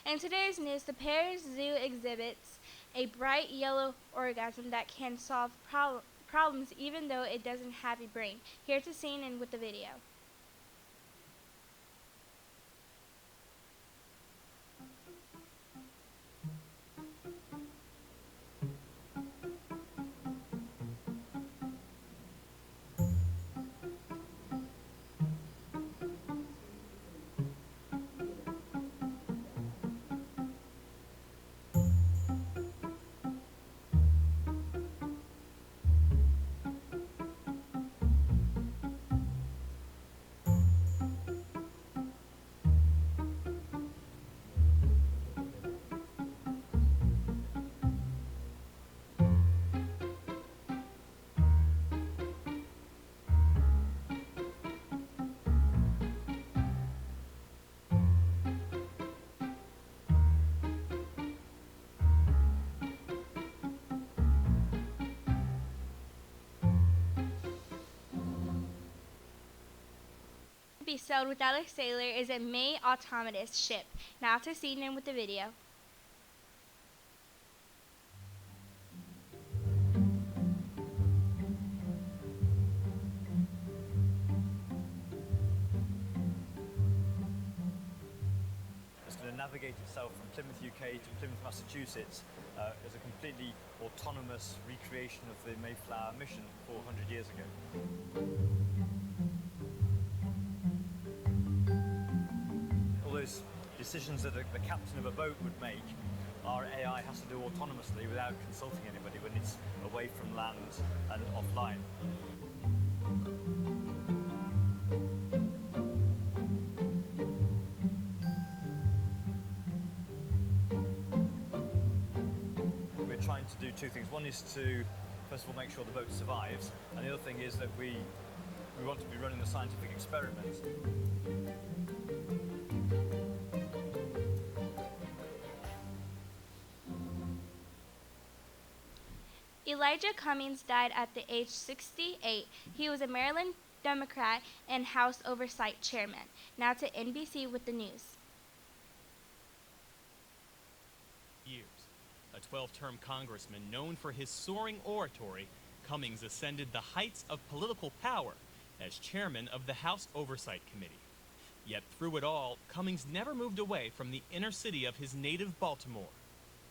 In today's news, the Paris Zoo exhibits a bright yellow orgasm that can solve problems even though it doesn't have a brain. Here's the scene and with the video. Be sailed without a sailor is a May autonomous ship. Now to scene in with the video. It's going to navigate itself from Plymouth, UK to Plymouth, Massachusetts as a completely autonomous recreation of the Mayflower mission 400 years ago. All those decisions that the captain of a boat would make, our AI has to do autonomously without consulting anybody when it's away from land and offline. We're trying to do two things. One is to, first of all, make sure the boat survives, and the other thing is that we want to be running a scientific experiment. Elijah Cummings died at the age 68. He was a Maryland Democrat and House Oversight Chairman. Now to NBC with the news. Years. A 12-term congressman known for his soaring oratory, Cummings ascended the heights of political power as chairman of the House Oversight Committee. Yet through it all, Cummings never moved away from the inner city of his native Baltimore.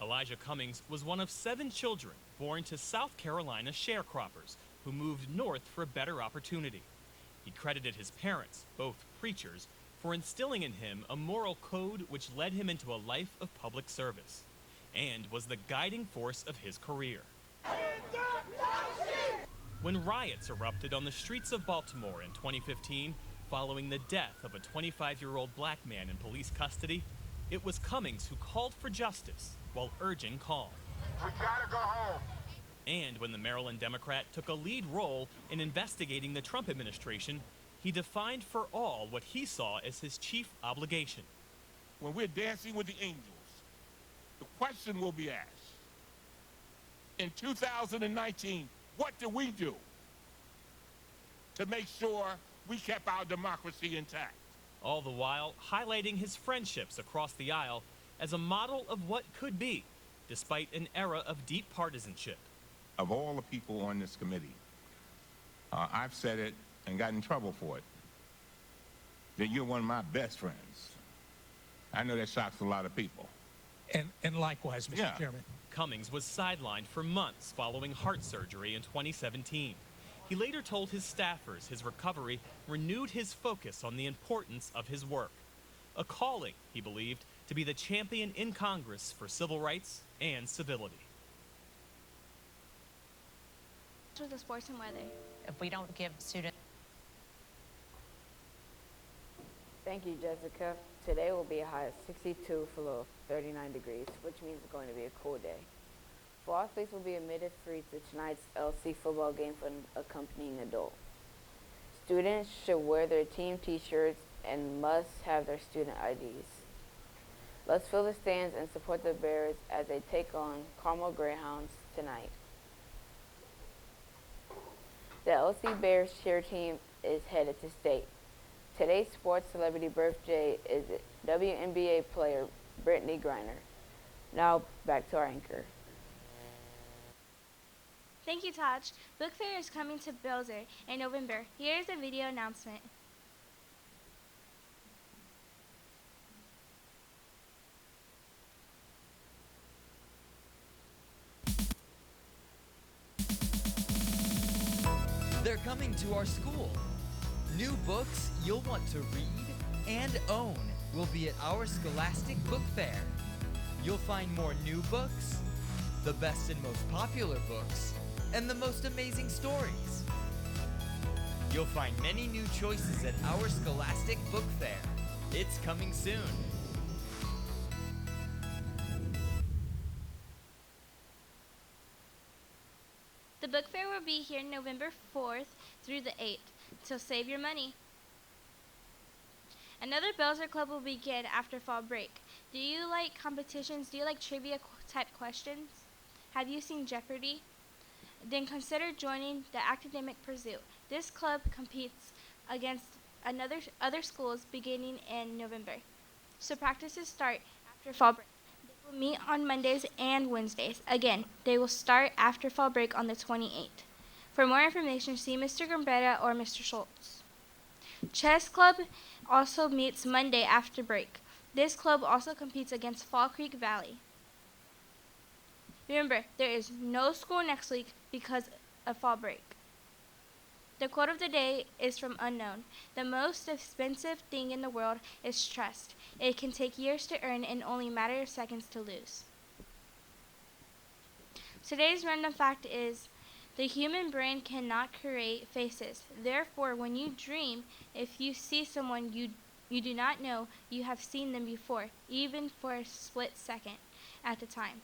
Elijah Cummings was one of 7 children born to South Carolina sharecroppers who moved north for a better opportunity. He credited his parents, both preachers, for instilling in him a moral code which led him into a life of public service and was the guiding force of his career. When riots erupted on the streets of Baltimore in 2015, following the death of a 25-year-old black man in police custody, it was Cummings who called for justice while urging calm. We gotta go home. And when the Maryland Democrat took a lead role in investigating the Trump administration, he defined for all what he saw as his chief obligation. When we're dancing with the angels, the question will be asked, in 2019, what do we do to make sure we kept our democracy intact? All the while highlighting his friendships across the aisle as a model of what could be, despite an era of deep partisanship. Of all the people on this committee, I've said it and got in trouble for it, that you're one of my best friends. I know that shocks a lot of people. And likewise, Mr. Chairman. Cummings was sidelined for months following heart surgery in 2017. He later told his staffers his recovery renewed his focus on the importance of his work. A calling, he believed, to be the champion in Congress for civil rights and civility. To the sports and weather. If we don't give students... Thank you, Jessica. Today will be a high of 62 for low of 39 degrees, which means it's going to be a cool day. Fall athletes will be admitted free to tonight's LC football game for an accompanying adult. Students should wear their team t-shirts and must have their student IDs. Let's fill the stands and support the Bears as they take on Carmel Greyhounds tonight. The LC Bears cheer team is headed to state. Today's sports celebrity birthday is WNBA player Brittany Griner. Now back to our anchor. Thank you, Taj. Book Fair is coming to Belzer in November. Here is a video announcement. They're coming to our school. New books you'll want to read and own will be at our Scholastic Book Fair. You'll find more new books, the best and most popular books, and the most amazing stories. You'll find many new choices at our Scholastic Book Fair. It's coming soon. The book fair will be here November 4th through the 8th, so save your money. Another Belzer Club will begin after fall break. Do you like competitions? Do you like trivia type questions? Have you seen Jeopardy? Then consider joining the Academic Pursuit. This club competes against other schools beginning in November. So practices start after fall break. They will meet on Mondays and Wednesdays. Again, they will start after fall break on the 28th. For more information, see Mr. Gambetta or Mr. Schultz. Chess Club also meets Monday after break. This club also competes against Fall Creek Valley. Remember, there is no school next week because of fall break. The quote of the day is from Unknown. The most expensive thing in the world is trust. It can take years to earn and only a matter of seconds to lose. Today's random fact is the human brain cannot create faces. Therefore, when you dream, if you see someone you do not know, you have seen them before, even for a split second at the time.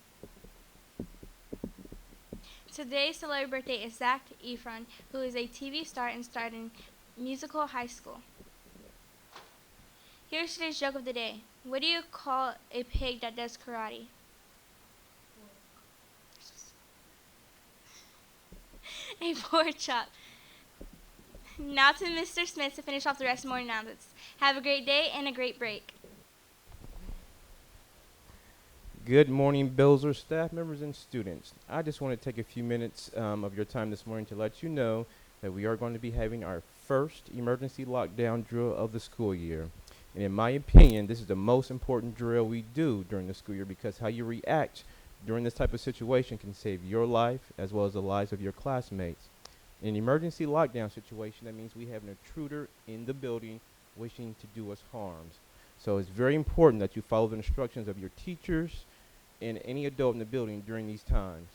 Today's celebrity birthday is Zac Efron, who is a TV star and starred in Musical High School. Here's today's joke of the day. What do you call a pig that does karate? A pork chop. Now to Mr. Smith to finish off the rest of morning announcements. Have a great day and a great break. Good morning, Belzer staff members and students. I just want to take a few minutes of your time this morning to let you know that we are going to be having our first emergency lockdown drill of the school year. And in my opinion, this is the most important drill we do during the school year because how you react during this type of situation can save your life as well as the lives of your classmates. In an emergency lockdown situation, that means we have an intruder in the building wishing to do us harms. So it's very important that you follow the instructions of your teachers and any adult in the building during these times.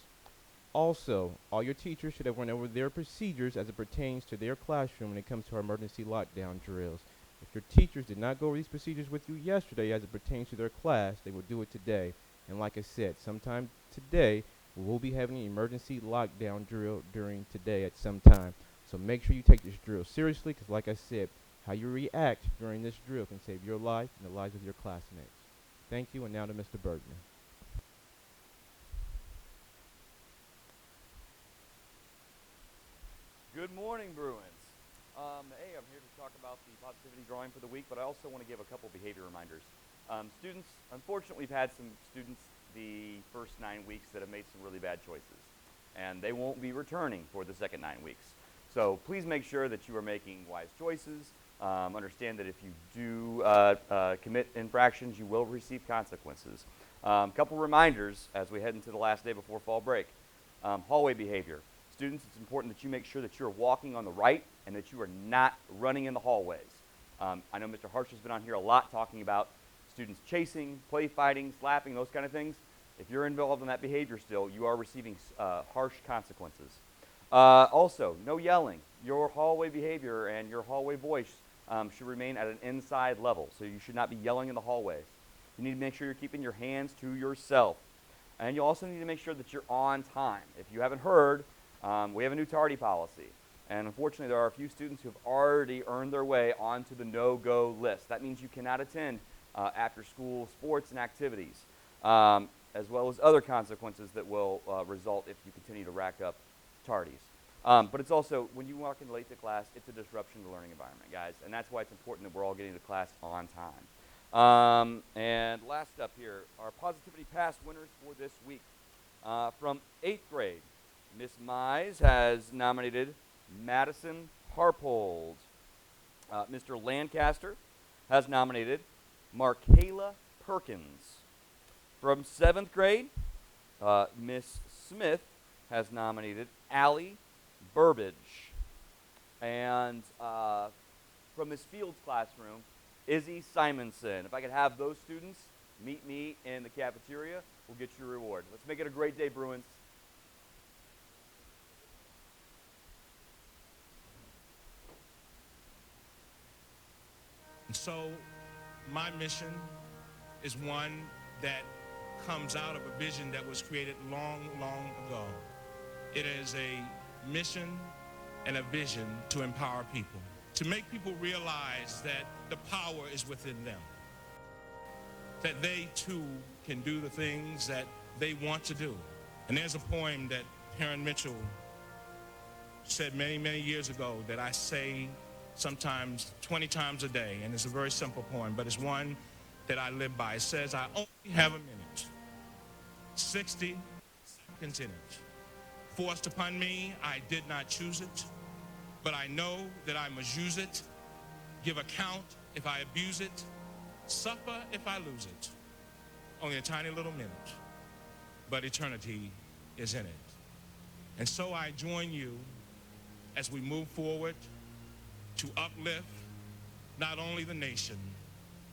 Also, all your teachers should have went over their procedures as it pertains to their classroom when it comes to our emergency lockdown drills. If your teachers did not go over these procedures with you yesterday as it pertains to their class, they will do it today. And like I said, sometime today, we will be having an emergency lockdown drill during today at some time. So make sure you take this drill seriously because like I said, how you react during this drill can save your life and the lives of your classmates. Thank you, and now to Mr. Bergman. Good morning, Bruins. Hey, I'm here to talk about the positivity drawing for the week, but I also want to give a couple behavior reminders. Students, unfortunately, we've had some students the first 9 weeks that have made some really bad choices, and they won't be returning for the second 9 weeks. So please make sure that you are making wise choices. Understand that if you do commit infractions, you will receive consequences. Couple reminders as we head into the last day before fall break. Hallway behavior. Students, it's important that you make sure that you're walking on the right and that you are not running in the hallways. I know Mr. Harsh has been on here a lot talking about students chasing, play fighting, slapping, those kind of things. If you're involved in that behavior still, you are receiving harsh consequences. Also, no yelling. Your hallway behavior and your hallway voice should remain at an inside level, so you should not be yelling in the hallways. You need to make sure you're keeping your hands to yourself. And you also need to make sure that you're on time. If you haven't heard, we have a new tardy policy. And unfortunately, there are a few students who have already earned their way onto the no-go list. That means you cannot attend after-school sports and activities, as well as other consequences that will result if you continue to rack up tardies. But it's also, when you walk in late to class, it's a disruption to the learning environment, guys. And that's why it's important that we're all getting to class on time. And last up here, our Positivity Pass winners for this week. From 8th grade, Miss Mize has nominated Madison Harpold. Mr. Lancaster has nominated Markayla Perkins. From 7th grade, Miss Smith has nominated Allie Burbage. And from Miss Field's classroom, Izzy Simonson. If I could have those students meet me in the cafeteria, we'll get you a reward. Let's make it a great day, Bruins. So my mission is one that comes out of a vision that was created long, long ago. It is a mission and a vision to empower people, to make people realize that the power is within them, that they too can do the things that they want to do. And there's a poem that Karen Mitchell said many, many years ago that I say sometimes 20 times a day, and it's a very simple poem, but it's one that I live by. It says, I only have a minute, 60 seconds in it. Forced upon me, I did not choose it, but I know that I must use it, give account if I abuse it, suffer if I lose it. Only a tiny little minute, but eternity is in it. And so I join you as we move forward to uplift not only the nation,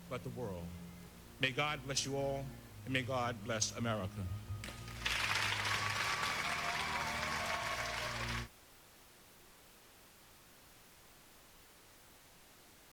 but the world. May God bless you all, and may God bless America.